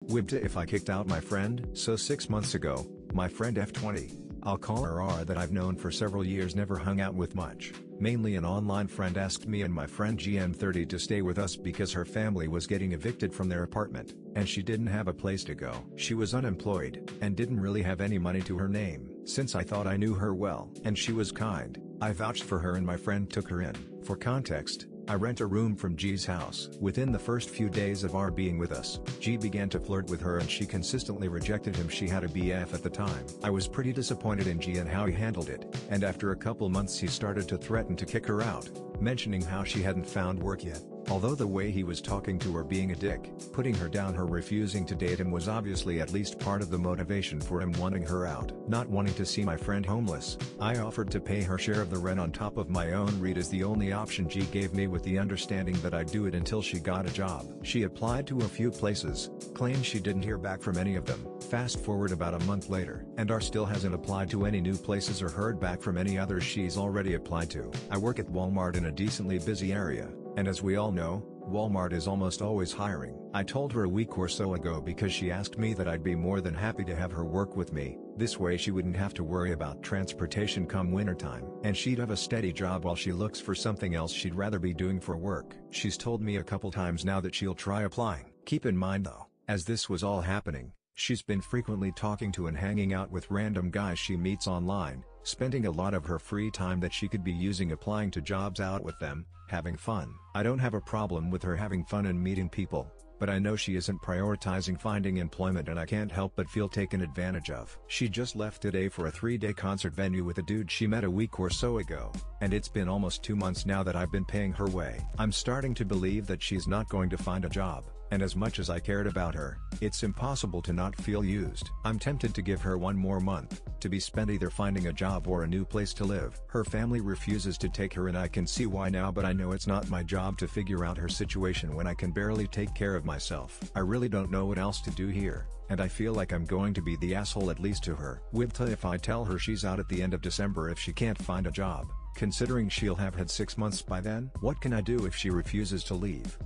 WIBTA if I kicked out my friend. So 6 months ago, my friend F20, I'll call her R, that I've known for several years, never hung out with much, mainly an online friend, asked me and my friend GM30 to stay with us because her family was getting evicted from their apartment, and she didn't have a place to go. She was unemployed, and didn't really have any money to her name. Since I thought I knew her well, and she was kind, I vouched for her and my friend took her in. For context, I rent a room from G's house. Within the first few days of our being with us, G began to flirt with her and she consistently rejected him. She had a BF at the time. I was pretty disappointed in G and how he handled it, and after a couple months he started to threaten to kick her out, mentioning how she hadn't found work yet. Although the way he was talking to her, being a dick, putting her down, her refusing to date him was obviously at least part of the motivation for him wanting her out. Not wanting to see my friend homeless, I offered to pay her share of the rent on top of my own. Read as the only option G gave me, with the understanding that I'd do it until she got a job. She applied to a few places, claimed she didn't hear back from any of them. Fast forward about a month later, and R still hasn't applied to any new places or heard back from any others she's already applied to. I work at Walmart in a decently busy area, and as we all know, Walmart is almost always hiring. I told her a week or so ago because she asked me that I'd be more than happy to have her work with me, this way she wouldn't have to worry about transportation come wintertime, and she'd have a steady job while she looks for something else she'd rather be doing for work. She's told me a couple times now that she'll try applying. Keep in mind though, as this was all happening, she's been frequently talking to and hanging out with random guys she meets online, spending a lot of her free time that she could be using applying to jobs out with them, having fun. I don't have a problem with her having fun and meeting people, but I know she isn't prioritizing finding employment, and I can't help but feel taken advantage of. She just left today for a 3-day concert venue with a dude she met a week or so ago, and it's been almost 2 months now that I've been paying her way. I'm starting to believe that she's not going to find a job, and as much as I cared about her, it's impossible to not feel used. I'm tempted to give her one more month, to be spent either finding a job or a new place to live. Her family refuses to take her, and I can see why now, but I know it's not my job to figure out her situation when I can barely take care of myself. I really don't know what else to do here, and I feel like I'm going to be the asshole, at least to her. WIBTA if I tell her she's out at the end of December if she can't find a job, considering she'll have had 6 months by then. What can I do if she refuses to leave?